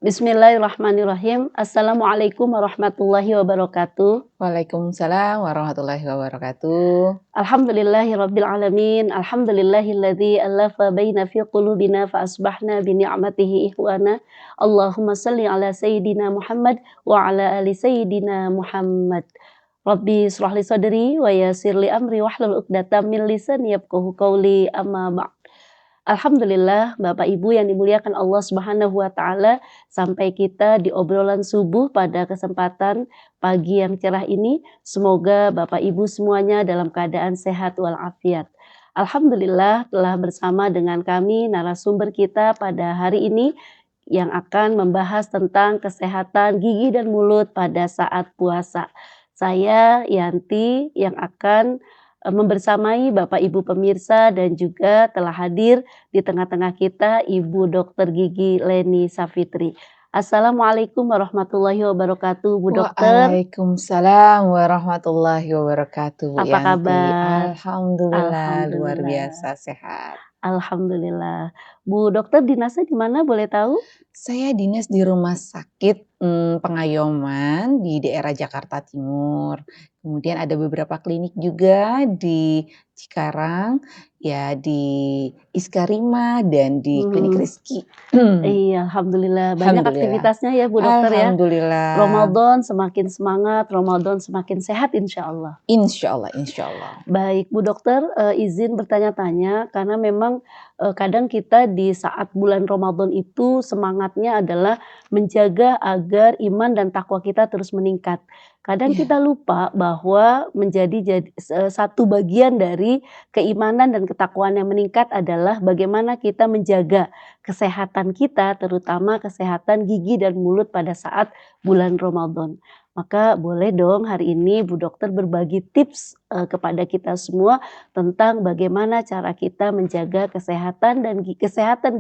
Bismillahirrahmanirrahim. Assalamualaikum warahmatullahi wabarakatuh. Waalaikumsalam warahmatullahi wabarakatuh. Alhamdulillahirabbil alamin. Alhamdulillahilladzi alafa baina fi qulubina fa asbahna bi ni'matihi ikhwana. Allahumma shalli ala sayyidina Muhammad wa ala ali sayyidina Muhammad. Rabbi shrah li sadri wa yassir li amri wahlul 'uqdatam min lisani yafqahu qawli, amma ba'd. Alhamdulillah Bapak Ibu yang dimuliakan Allah Subhanahu wa taala, sampai kita di obrolan subuh pada kesempatan pagi yang cerah ini. Semoga Bapak Ibu semuanya dalam keadaan sehat walafiat. Alhamdulillah telah bersama dengan kami narasumber kita pada hari ini yang akan membahas tentang kesehatan gigi dan mulut pada saat puasa. Saya Yanti yang akan membersamai Bapak Ibu pemirsa, dan juga telah hadir di tengah-tengah kita Ibu Dokter Gigi Leni Savitri. Assalamualaikum warahmatullahi wabarakatuh, Bu Dokter. Waalaikumsalam warahmatullahi wabarakatuh, Bu Apa Yanti. kabar? Alhamdulillah, luar Alhamdulillah. biasa sehat. Alhamdulillah. Bu Dokter dinasnya di mana boleh tahu? Saya dinas di rumah sakit Pengayoman di daerah Jakarta Timur. Kemudian ada beberapa klinik juga di Cikarang, ya di Iskarima dan di Klinik Rizki. Iya, alhamdulillah. Banyak Alhamdulillah. aktivitasnya ya Bu Dokter ya. Alhamdulillah. Ramadan semakin semangat, Ramadan semakin sehat insya Allah. Insya Allah, insya Allah. Baik Bu Dokter, izin bertanya-tanya karena memang kadang kita di saat bulan Ramadan itu semangatnya adalah menjaga agar iman dan takwa kita terus meningkat. Kadang Iya. kita lupa bahwa satu bagian dari keimanan dan ketakwaan yang meningkat adalah bagaimana kita menjaga kesehatan kita, terutama kesehatan gigi dan mulut pada saat bulan Ramadan. Maka boleh dong hari ini Bu Dokter berbagi tips kepada kita semua tentang bagaimana cara kita menjaga kesehatan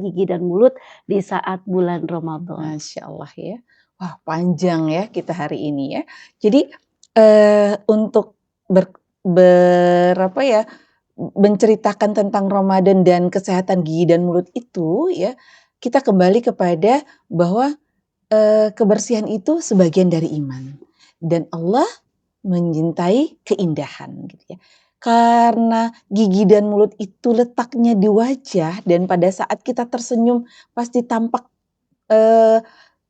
gigi dan mulut di saat bulan Ramadan. Masya Allah ya. Wah, panjang ya kita hari ini ya. Jadi untuk menceritakan tentang Ramadan dan kesehatan gigi dan mulut itu ya, kita kembali kepada bahwa kebersihan itu sebagian dari iman, dan Allah mencintai keindahan gitu ya. Karena gigi dan mulut itu letaknya di wajah, dan pada saat kita tersenyum pasti tampak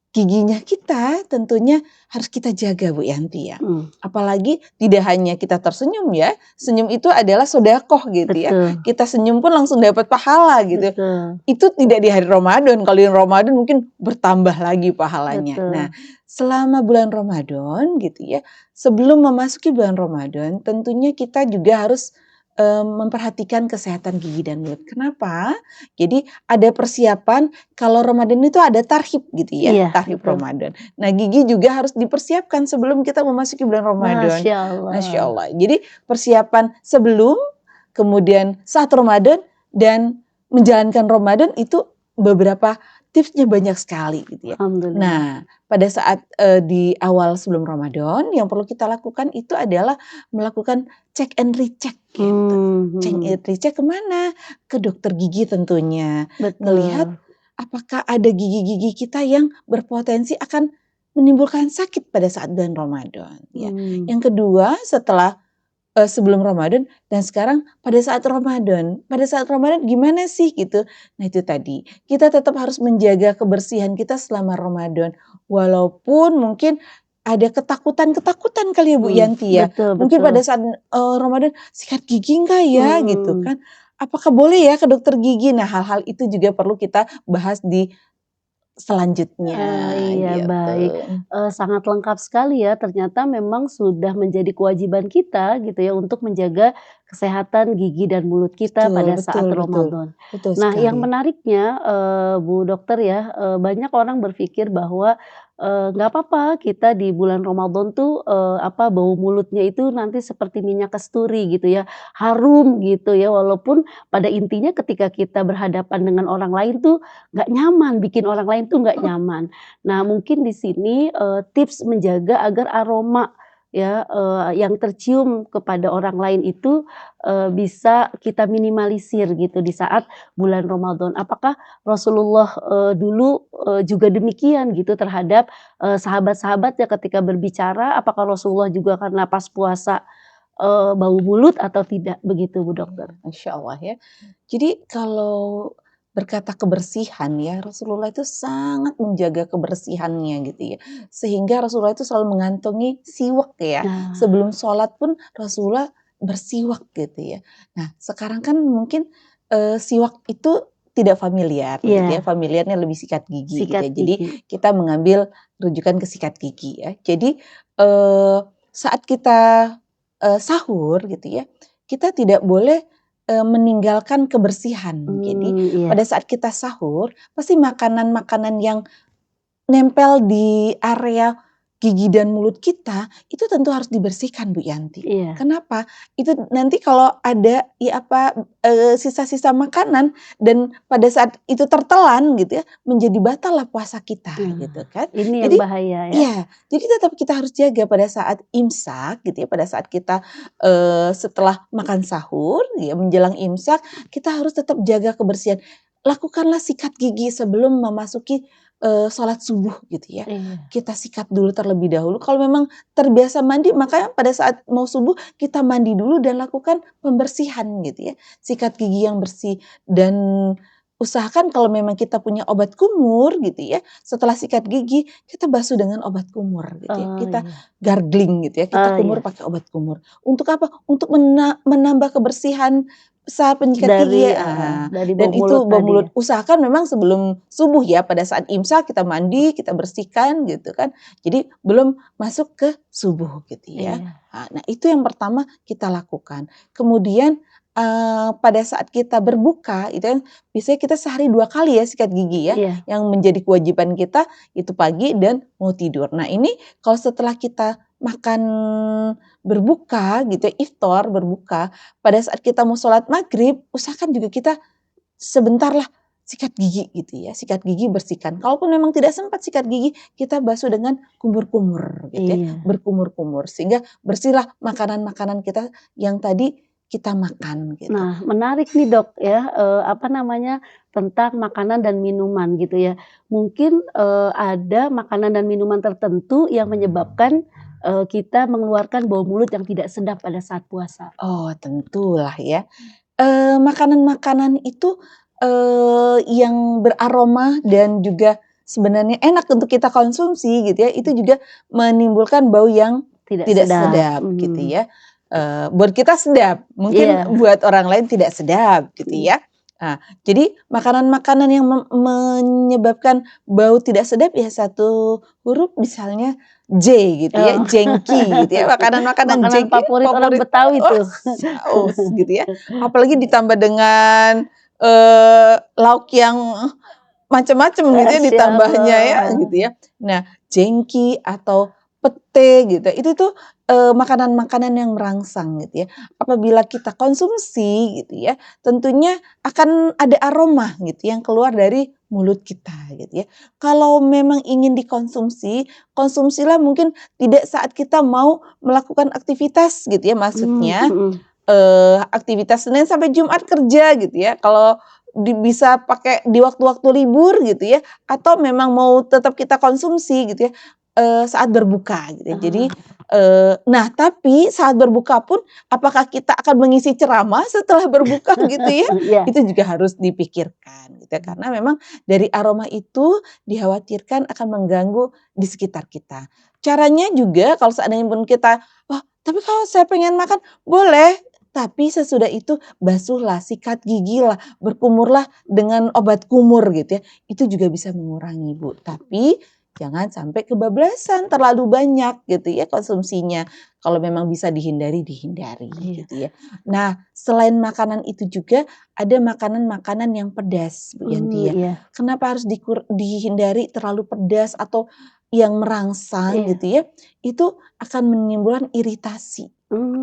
giginya kita, tentunya harus kita jaga Bu Yanti ya. Apalagi tidak hanya kita tersenyum ya, senyum itu adalah sedekah gitu ya. Betul. Kita senyum pun langsung dapat pahala gitu. Betul. Itu tidak di hari Ramadan, kalau di Ramadan mungkin bertambah lagi pahalanya. Betul. Nah, selama bulan Ramadan gitu ya, sebelum memasuki bulan Ramadan, tentunya kita juga harus memperhatikan kesehatan gigi dan mulut. Kenapa? Jadi ada persiapan, kalau Ramadan itu ada tarhib gitu ya, Iya, tarhib betul. Ramadan. Nah, gigi juga harus dipersiapkan sebelum kita memasuki bulan Ramadan. Masya Allah. Masya Allah. Jadi persiapan sebelum, kemudian saat Ramadan, dan menjalankan Ramadan itu beberapa tipsnya banyak sekali gitu ya. Alhamdulillah. Nah, pada saat di awal sebelum Ramadan, yang perlu kita lakukan itu adalah melakukan check and recheck gitu. Check and recheck kemana? Ke dokter gigi tentunya. Betul. Melihat apakah ada gigi-gigi kita yang berpotensi akan menimbulkan sakit pada saat bulan Ramadan ya. Yang kedua, setelah sebelum Ramadan dan sekarang pada saat Ramadan. Pada saat Ramadan gimana sih gitu? Nah, itu tadi, kita tetap harus menjaga kebersihan kita selama Ramadan. Walaupun mungkin ada ketakutan kali ya Bu Yanti ya. Betul, Mungkin betul. pada saat Ramadan, sikat gigi enggak ya gitu kan? Apakah boleh ya ke dokter gigi? Nah, hal-hal itu juga perlu kita bahas di selanjutnya Iya, gitu. baik. Sangat lengkap sekali ya, ternyata memang sudah menjadi kewajiban kita gitu ya untuk menjaga kesehatan gigi dan mulut kita pada saat Ramadan. Betul Nah, yang sekali. menariknya Bu Dokter ya, banyak orang berpikir bahwa nggak apa-apa kita di bulan Ramadan tuh bau mulutnya itu nanti seperti minyak kasturi gitu ya, harum gitu ya, walaupun pada intinya ketika kita berhadapan dengan orang lain tuh nggak nyaman, bikin orang lain tuh nggak nyaman. Nah, mungkin di sini tips menjaga agar aroma ya, yang tercium kepada orang lain itu, bisa kita minimalisir gitu di saat bulan Ramadan. Apakah Rasulullah, dulu, juga demikian gitu terhadap, sahabat-sahabatnya ketika berbicara? Apakah Rasulullah juga karena pas puasa, bau mulut atau tidak begitu Bu Dokter? Masya Allah ya. Jadi kalau berkata kebersihan ya, Rasulullah itu sangat menjaga kebersihannya gitu ya. Sehingga Rasulullah itu selalu mengantongi siwak ya. Nah, Sebelum sholat pun Rasulullah bersiwak gitu ya. Nah sekarang kan mungkin siwak itu tidak familiar gitu ya. iya, Familiarnya lebih sikat gigi gitu sikat ya. Jadi gigi. kita mengambil rujukan ke sikat gigi ya. Jadi saat kita sahur gitu ya, kita tidak boleh meninggalkan kebersihan. Jadi Iya, pada saat kita sahur, pasti makanan-makanan yang nempel di area gigi dan mulut kita, itu tentu harus dibersihkan Bu Yanti. iya. Kenapa? Itu nanti kalau ada sisa-sisa makanan dan pada saat itu tertelan gitu ya, menjadi batal lah puasa kita gitu Nah, kan. ini yang Jadi bahaya ya. iya, jadi tetap kita harus jaga pada saat imsak gitu ya, pada saat kita setelah makan sahur ya menjelang imsak, kita harus tetap jaga kebersihan. Lakukanlah sikat gigi sebelum memasuki sholat subuh gitu ya. Iya. Kita sikat dulu terlebih dahulu. Kalau memang terbiasa mandi, maka pada saat mau subuh kita mandi dulu dan lakukan pembersihan gitu ya. Sikat gigi yang bersih dan usahakan kalau memang kita punya obat kumur gitu ya, setelah sikat gigi kita basuh dengan obat kumur gitu ya. Oh, Kita iya. gargling gitu ya, kita Oh, kumur iya. pakai obat kumur. Untuk apa? Untuk menambah kebersihan saat penyikat gigi ya. Dari Dan bau itu mulut bau tadi ya? mulut. Usahakan memang sebelum subuh ya, pada saat imsak kita mandi, kita bersihkan gitu kan. Jadi belum masuk ke subuh gitu ya. Iya, Nah itu yang pertama kita lakukan. Kemudian pada saat kita berbuka itu kan biasanya kita sehari 2 kali ya sikat gigi ya, iya. yang menjadi kewajiban kita itu pagi dan mau tidur. Nah ini kalau setelah kita makan berbuka gitu ya, iftar berbuka, pada saat kita mau sholat maghrib, usahakan juga kita sebentar lah sikat gigi gitu ya, sikat gigi bersihkan. Kalaupun memang tidak sempat sikat gigi, kita basuh dengan kumur-kumur gitu ya, Iya. berkumur-kumur sehingga bersihlah makanan-makanan kita yang tadi kita makan gitu. Nah, menarik nih Dok ya, apa namanya, tentang makanan dan minuman gitu ya. Mungkin, ada makanan dan minuman tertentu yang menyebabkan, kita mengeluarkan bau mulut yang tidak sedap pada saat puasa. Oh tentulah ya, makanan-makanan itu, yang beraroma dan juga sebenarnya enak untuk kita konsumsi gitu ya, itu juga menimbulkan bau yang Tidak tidak sedap, sedap gitu ya. Buat kita sedap, mungkin iya, buat orang lain tidak sedap gitu mmm, ya. Nah, jadi makanan-makanan yang menyebabkan bau tidak sedap ya satu huruf misalnya J gitu ya, oh. jengki gitu ya, makanan-makanan Makanan jengki favorit orang favorit Betawi oh tuh. saus gitu ya. Apalagi ditambah dengan, lauk yang macam-macam gitu ya Masya ditambahnya ya Allah. gitu ya. Nah, jengki atau pete gitu, itu tuh, makanan-makanan yang merangsang gitu ya. Apabila kita konsumsi gitu ya, tentunya akan ada aroma gitu yang keluar dari mulut kita gitu ya. Kalau memang ingin dikonsumsi, konsumsilah mungkin tidak saat kita mau melakukan aktivitas gitu ya, maksudnya Mhm. aktivitas Senin sampai Jumat kerja gitu ya, kalau bisa pakai di waktu-waktu libur gitu ya, atau memang mau tetap kita konsumsi gitu ya, saat berbuka gitu ya. Jadi, Ah, nah tapi saat berbuka pun apakah kita akan mengisi ceramah setelah berbuka gitu ya, iya. itu juga harus dipikirkan gitu ya, karena memang dari aroma itu dikhawatirkan akan mengganggu di sekitar kita. Caranya juga kalau seandainya pun kita, "Oh tapi kalau saya pengen makan," boleh. Tapi sesudah itu basuhlah, sikat gigilah, berkumurlah dengan obat kumur gitu ya. Itu juga bisa mengurangi Bu, tapi jangan sampai kebablasan terlalu banyak gitu ya konsumsinya. Kalau memang bisa dihindari, dihindari Iya. gitu ya. Nah selain makanan itu juga ada makanan-makanan yang pedas Bu Yanti ya. Iya, Kenapa harus dihindari terlalu pedas atau yang merangsang iya. gitu ya, itu akan menimbulkan iritasi Mmm.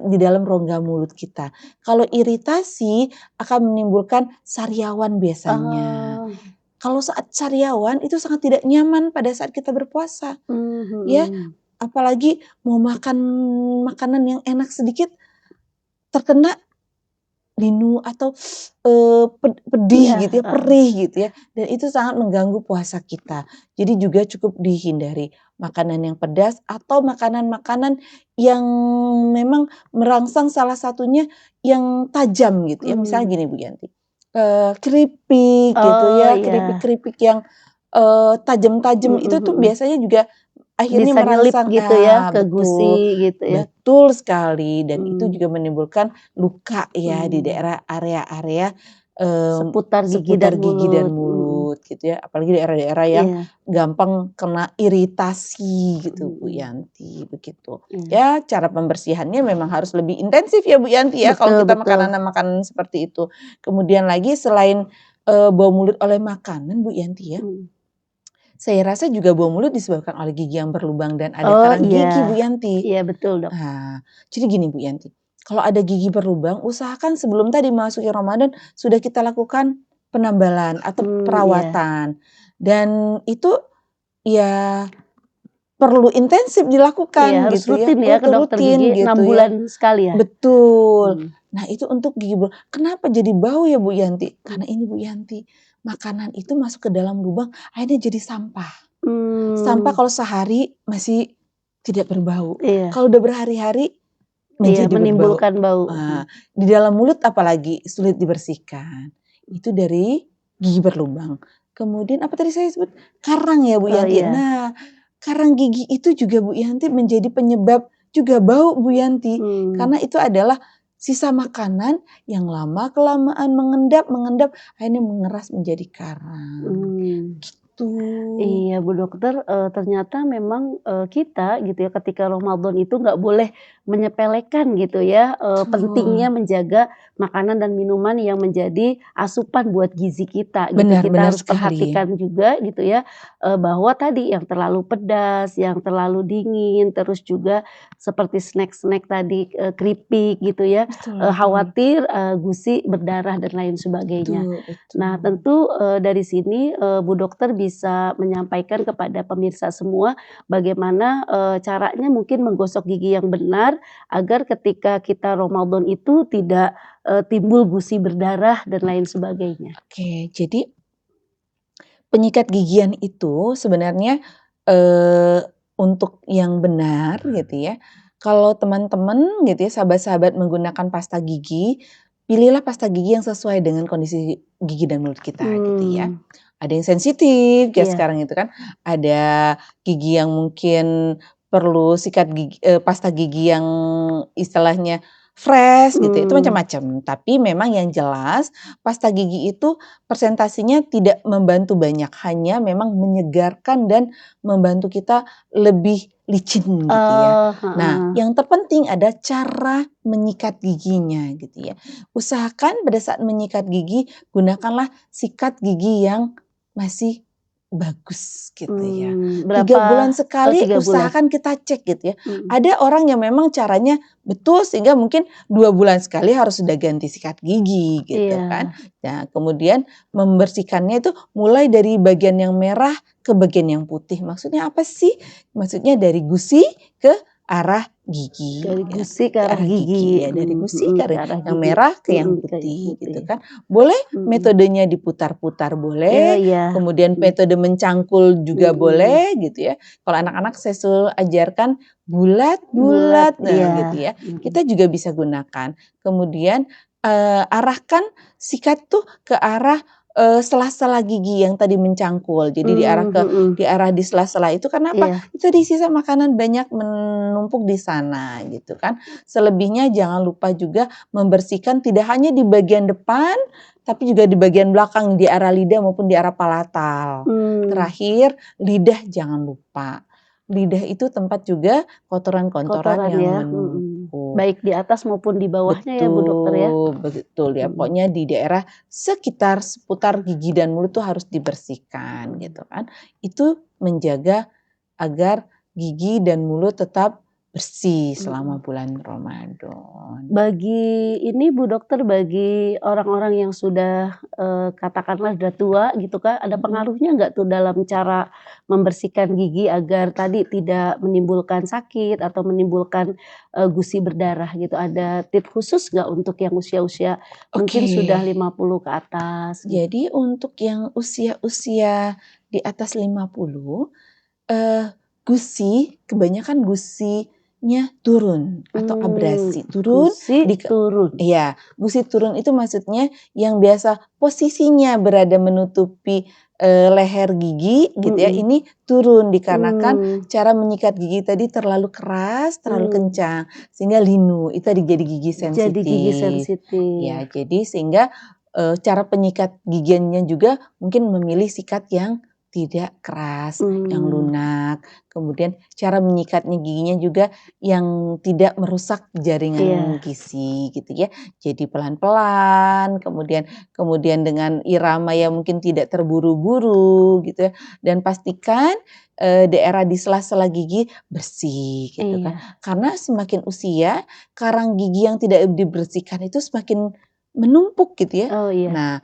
di dalam rongga mulut kita. Kalau iritasi akan menimbulkan sariawan biasanya. Oh. Kalau saat sariawan itu sangat tidak nyaman pada saat kita berpuasa, ya. Mhm. apalagi mau makan makanan yang enak sedikit terkena linu atau pedih Iya, gitu ya, perih gitu ya, dan itu sangat mengganggu puasa kita. Jadi juga cukup dihindari makanan yang pedas atau makanan-makanan yang memang merangsang salah satunya yang tajam gitu ya. Misalnya mmm. gini Bu Yanti, keripik gitu Oh, ya, iya. keripik-keripik yang, tajam-tajam Mhm itu tuh mhm. biasanya juga akhirnya Bisa nyelip merangsang gitu ya ke gusi betul. gitu ya? Betul sekali, dan itu Mmm, juga menimbulkan luka ya di mmm. daerah area-area, Seputar gigi dan seputar gigi dan mulut, mulut gitu ya, apalagi daerah-daerah yang iya, gampang kena iritasi gitu Bu mhm, Yanti, begitu. iya. Ya cara pembersihannya memang harus lebih intensif ya Bu Yanti ya kalau Betul kita betul, makanan-makanan seperti itu. Kemudian lagi selain, bau mulut oleh makanan Bu Yanti ya, mhm. saya rasa juga bau mulut disebabkan oleh gigi yang berlubang dan ada Oh, karang iya. gigi Bu Yanti. Iya betul, Dok. Nah, jadi gini Bu Yanti, kalau ada gigi berlubang usahakan sebelum tadi memasuki Ramadan sudah kita lakukan penambalan atau Iya. perawatan. Dan itu ya perlu intensif Iya dilakukan harus gitu ya, rutin ya ke dokter gigi rutin 6 gitu ya. bulan sekali ya? Betul. Mmm, Nah itu untuk gigi kenapa jadi bau ya Bu Yanti? mhm. Karena ini Bu Yanti, makanan itu masuk ke dalam lubang akhirnya jadi sampah. Sampah Mmm, kalau sehari masih tidak berbau, iya kalau udah berhari-hari iya menjadi berbau. menimbulkan bau, Nah, di dalam mulut apalagi sulit dibersihkan. Itu dari gigi berlubang. Kemudian apa tadi saya sebut? Karang ya Bu oh Yanti. iya, Nah, karang gigi itu juga Bu Yanti menjadi penyebab juga bau Bu Yanti. mmm, Karena itu adalah sisa makanan yang lama-kelamaan mengendap, akhirnya mengeras menjadi karang. mmm. Gitu. Iya Bu Dokter, ternyata memang, kita gitu ya ketika Ramadan itu nggak boleh menyepelekan gitu ya, pentingnya Betul. menjaga makanan dan minuman yang menjadi asupan buat gizi kita gitu. Benar Kita benar harus sekali. perhatikan juga gitu ya, bahwa tadi yang terlalu pedas, yang terlalu dingin, terus juga seperti snack-snack tadi, keripik gitu ya, Betul betul. khawatir, gusi berdarah dan lain sebagainya. Betul Nah betul. tentu, dari sini, Bu Dokter bisa menyampaikan kepada pemirsa semua bagaimana, caranya mungkin menggosok gigi yang benar agar ketika kita Ramadan itu tidak, timbul gusi berdarah dan lain sebagainya. Oke, jadi penyikat gigian itu sebenarnya, eee, untuk yang benar gitu ya, kalau teman-teman gitu ya, sahabat-sahabat menggunakan pasta gigi, pilihlah pasta gigi yang sesuai dengan kondisi gigi dan mulut kita gitu ya. Mmm, Ada yang sensitif kayak iya, sekarang itu kan, ada gigi yang mungkin perlu sikat gigi pasta gigi yang istilahnya fresh gitu ya, itu mmm, macam-macam. Tapi memang yang jelas pasta gigi itu persentasinya tidak membantu banyak, hanya memang menyegarkan dan membantu kita lebih licin gitu ya. Nah, heeh, yang terpenting ada cara menyikat giginya gitu ya. Usahakan pada saat menyikat gigi, gunakanlah sikat gigi yang masih bagus gitu ya. 3 berapa bulan sekali 3 bulan? usahakan kita cek gitu ya. Mhm, Ada orang yang memang caranya betul sehingga mungkin 2 bulan sekali harus sudah ganti sikat gigi gitu kan. iya, Nah, kemudian membersihkannya itu mulai dari bagian yang merah ke bagian yang putih. Maksudnya apa sih? Maksudnya dari gusi ke arah gigi dari ya, gusi ke ke arah arah gigi gigi, ya, dari gusi ke ke arah arah yang gigi, merah ke yang ke yang putih gitu putih, kan. Boleh mhm, metodenya diputar-putar iya boleh, iya, kemudian mhm, metode mencangkul juga mhm. boleh gitu ya. Kalau anak-anak saya selalu ajarkan Bulat, bulat-bulat, nah iya, gitu ya. mhm. Kita juga bisa gunakan. Kemudian, arahkan sikat tuh ke arah, sela-sela gigi yang tadi mencangkul. Jadi Mhm, diarah di sela-sela itu karena apa? iya, Itu tadi sisa makanan banyak menumpuk di sana gitu kan. Selebihnya jangan lupa juga membersihkan tidak hanya di bagian depan, tapi juga di bagian belakang, di arah lidah maupun di arah palatal. mmm, Terakhir, lidah jangan lupa. Lidah itu tempat juga kotoran-kotoran kotoran yang ya, menumpuk. baik di atas maupun di bawahnya ya Bu Dokter ya? Betul, betul ya. Mhm, Pokoknya di daerah sekitar seputar gigi dan mulut tuh harus dibersihkan gitu kan. Itu menjaga agar gigi dan mulut tetap bersih selama Mhm. bulan Ramadan. Bagi ini Bu Dokter, bagi orang-orang yang sudah, katakanlah sudah tua gitu Kak, ada Mhm. pengaruhnya nggak tuh dalam cara membersihkan gigi agar tadi tidak menimbulkan sakit atau menimbulkan, gusi berdarah gitu, ada tips khusus nggak untuk yang usia-usia mungkin Oke, sudah 50 ke atas gitu? jadi untuk yang usia-usia di atas 50, eee, kebanyakan gusinya turun atau abrasi. Turun Gusi di turun. iya, gusi turun itu maksudnya yang biasa posisinya berada menutupi, leher gigi gitu ya, Mhm. ini turun dikarenakan Mmm, cara menyikat gigi tadi terlalu keras, terlalu mmm, kencang, sehingga linu, itu tadi jadi gigi jadi gigi sensitif. sensitif. Ya, jadi sehingga, cara penyikat giginya juga mungkin memilih sikat yang tidak keras, yang Mmm, lunak, kemudian cara menyikatnya giginya juga yang tidak merusak jaringan iya, gizi gitu ya. Jadi pelan-pelan, kemudian kemudian dengan irama yang mungkin tidak terburu-buru gitu ya, dan pastikan, daerah di sela-sela gigi bersih gitu kan. iya. Karena semakin usia, karang gigi yang tidak dibersihkan itu semakin menumpuk gitu ya. Oh, iya. Nah,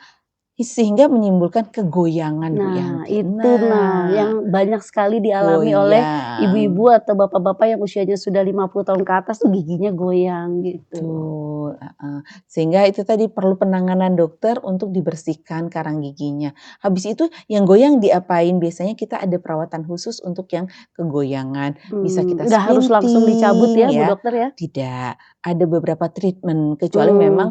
sehingga menimbulkan kegoyangan Bu Nah, Yanti. itu Nah, yang banyak sekali dialami oleh goyang. ibu-ibu atau bapak-bapak yang usianya sudah 50 tahun ke atas tuh giginya goyang gitu. Betul, heeh. Sehingga itu tadi perlu penanganan dokter untuk dibersihkan karang giginya. Habis itu yang goyang diapain? Biasanya kita ada perawatan khusus untuk yang kegoyangan. Bisa kita Nggak harus langsung dicabut ya splinting Bu ya. Dokter ya? Tidak, ada beberapa treatment kecuali Mmm, memang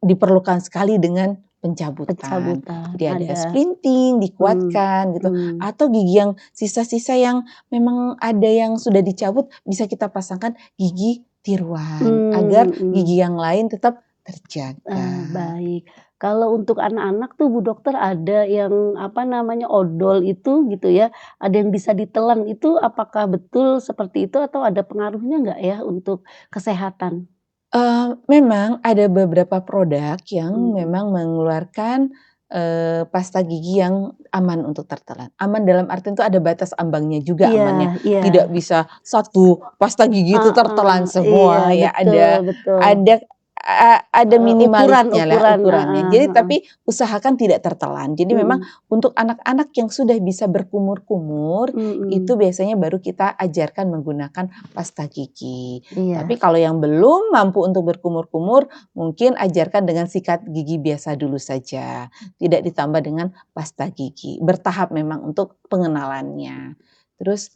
diperlukan sekali dengan pencabutan. pencabutan Jadi ada ada, splinting, mmm, dikuatkan gitu, mmm, atau gigi yang sisa-sisa yang memang ada yang sudah dicabut bisa kita pasangkan gigi tiruan agar mhm. gigi yang lain tetap terjaga. Baik. Kalau untuk anak-anak tuh Bu Dokter ada yang, apa namanya, odol itu gitu ya, ada yang bisa ditelan itu apakah betul seperti itu atau ada pengaruhnya nggak ya untuk kesehatan? Memang ada beberapa produk yang Mhm. memang mengeluarkan, pasta gigi yang aman untuk tertelan. Aman dalam artian itu ada batas ambangnya juga Iya, amannya. iya. Tidak bisa satu pasta gigi itu Heeh, tertelan iya, semua ya, betul, betul. ada ada minimalisnya lah Ukuran, ukurannya. heeh, Jadi heeh. tapi usahakan tidak tertelan. Jadi memang Mhm, untuk anak-anak yang sudah bisa berkumur-kumur, itu mhm, biasanya baru kita ajarkan menggunakan pasta gigi. Tapi iya. kalau yang belum mampu untuk berkumur-kumur, mungkin ajarkan dengan sikat gigi biasa dulu saja, tidak ditambah dengan pasta gigi. Bertahap memang untuk pengenalannya. Terus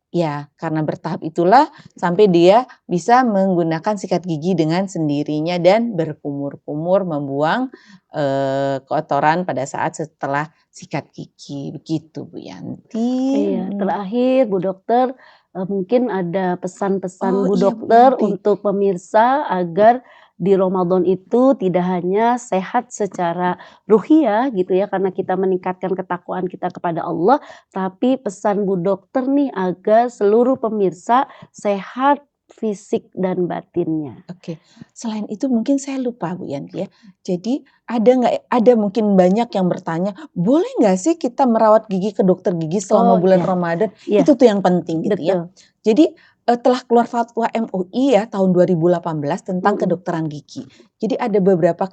ya, karena bertahap itulah sampai dia bisa menggunakan sikat gigi dengan sendirinya dan berkumur-kumur membuang, kotoran pada saat setelah sikat gigi, begitu Bu Yanti, Iya, mhm. terakhir Bu Dokter, mungkin ada pesan-pesan Oh Bu iya Bu Dokter Yanti. untuk pemirsa agar di Ramadan itu tidak hanya sehat secara ruhiyah gitu ya, karena kita meningkatkan ketakwaan kita kepada Allah, tapi pesan Bu Dokter nih agar seluruh pemirsa sehat fisik dan batinnya. Oke, selain itu mungkin saya lupa Bu Yanti ya. Jadi ada mungkin banyak yang bertanya, "Boleh nggak sih kita merawat gigi ke dokter gigi selama Oh bulan iya, Ramadan?" iya, Itu tuh yang penting gitu ya. betul, Jadi, telah keluar fatwa MUI ya tahun 2018 tentang mhm, kedokteran gigi. Jadi ada beberapa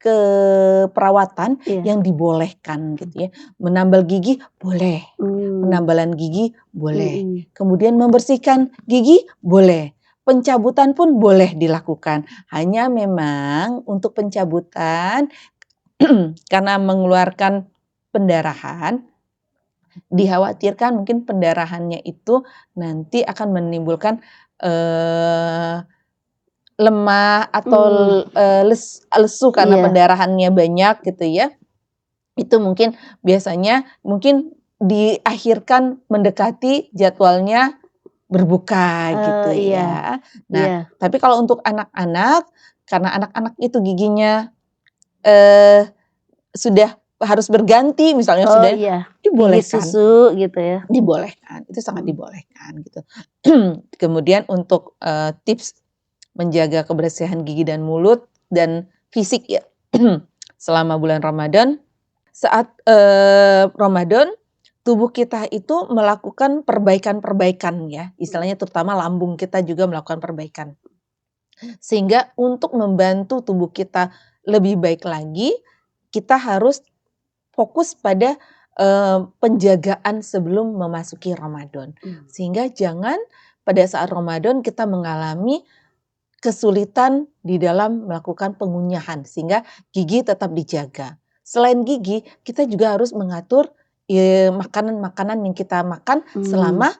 keperawatan iya, yang dibolehkan gitu ya. Menambal gigi boleh, mmm, penambalan gigi boleh, mhm, kemudian membersihkan gigi boleh. Pencabutan pun boleh dilakukan, hanya memang untuk pencabutan karena mengeluarkan pendarahan, dikhawatirkan mungkin pendarahannya itu nanti akan menimbulkan, eee, lemah atau, mmm, lesu karena iya, pendarahannya banyak gitu ya. Itu mungkin biasanya mungkin diakhirkan mendekati jadwalnya berbuka gitu iya, ya. Nah, iya. tapi kalau untuk anak-anak, karena anak-anak itu giginya, eee, sudah harus berganti misalnya Oh sudah iya, gigi dibolehkan susu gitu ya? dibolehkan, itu sangat Mhm. dibolehkan gitu. Kemudian untuk, tips menjaga kebersihan gigi dan mulut dan fisik ya, selama bulan Ramadan, saat, Ramadan tubuh kita itu melakukan perbaikan-perbaikan ya, istilahnya terutama lambung kita juga melakukan perbaikan. Sehingga untuk membantu tubuh kita lebih baik lagi, kita harus fokus pada, penjagaan sebelum memasuki Ramadan. Sehingga jangan pada saat Ramadan kita mengalami kesulitan di dalam melakukan pengunyahan, sehingga gigi tetap dijaga. Selain gigi, kita juga harus mengatur, makanan-makanan yang kita makan selama,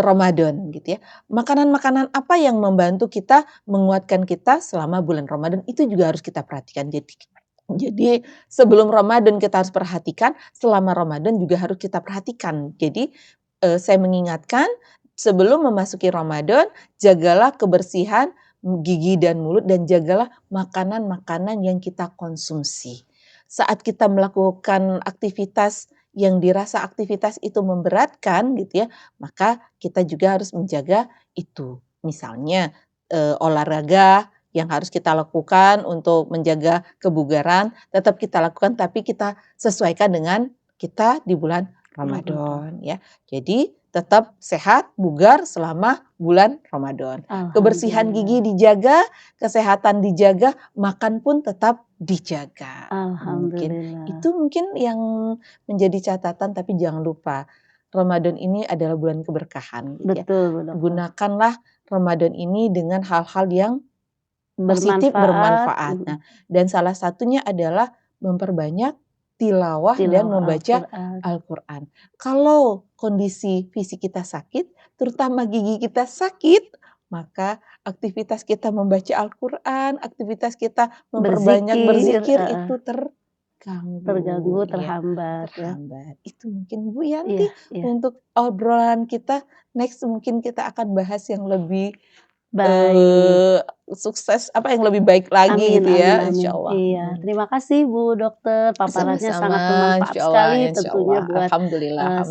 Ramadan gitu ya. Makanan-makanan apa yang membantu kita, menguatkan kita selama bulan Ramadan, itu juga harus kita perhatikan. Jadi sebelum Ramadan kita harus perhatikan, selama Ramadan juga harus kita perhatikan. Jadi, saya mengingatkan sebelum memasuki Ramadan, jagalah kebersihan gigi dan mulut dan jagalah makanan-makanan yang kita konsumsi. Saat kita melakukan aktivitas yang dirasa aktivitas itu memberatkan gitu ya, maka kita juga harus menjaga itu. Misalnya, olahraga yang harus kita lakukan untuk menjaga kebugaran, tetap kita lakukan tapi kita sesuaikan dengan kita di bulan Ramadan ya. Jadi tetap sehat, bugar selama bulan Ramadan. Kebersihan gigi dijaga, kesehatan dijaga, makan pun tetap dijaga. Mungkin yang menjadi catatan, tapi jangan lupa Ramadan ini adalah bulan keberkahan gitu ya. Betul. Gunakanlah Ramadan ini dengan hal-hal yang positif, bermanfaat. Nah, dan salah satunya adalah memperbanyak tilawah dan membaca Al-Quran. Kalau kondisi fisik kita sakit, terutama gigi kita sakit, maka aktivitas kita membaca Al-Quran, aktivitas kita memperbanyak berzikir itu terganggu, terhambat. Itu mungkin Bu Yanti untuk obrolan kita. Next mungkin kita akan bahas yang lebih baik, sukses, yang lebih baik lagi gitu ya, insya Allah. Iya, terima kasih Bu Dokter, paparannya sangat bermanfaat sekali tentunya buat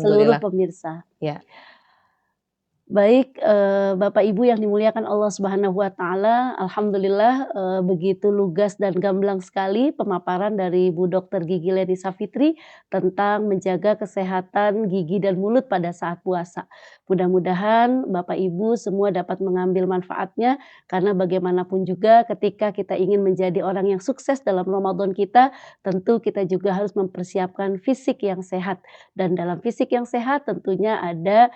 seluruh pemirsa. Ya. Baik, Bapak Ibu yang dimuliakan Allah Subhanahu wa Ta'ala, alhamdulillah begitu lugas dan gamblang sekali pemaparan dari Bu Dokter Gigi Leni Savitri tentang menjaga kesehatan gigi dan mulut pada saat puasa. Mudah-mudahan Bapak Ibu semua dapat mengambil manfaatnya, karena bagaimanapun juga ketika kita ingin menjadi orang yang sukses dalam Ramadan kita, tentu kita juga harus mempersiapkan fisik yang sehat. Dan dalam fisik yang sehat tentunya ada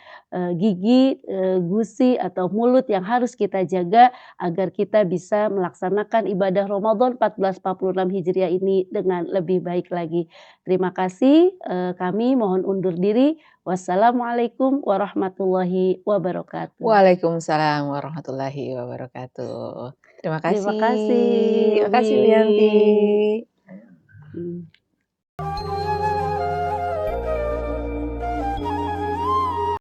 gigi, gusi atau mulut yang harus kita jaga agar kita bisa melaksanakan ibadah Ramadan 1446 Hijriah ini dengan lebih baik lagi. Terima kasih, kami mohon undur diri. Wassalamualaikum warahmatullahi wabarakatuh. Waalaikumsalam warahmatullahi wabarakatuh. Terima kasih. Terima kasih, Terima kasih, Yanti.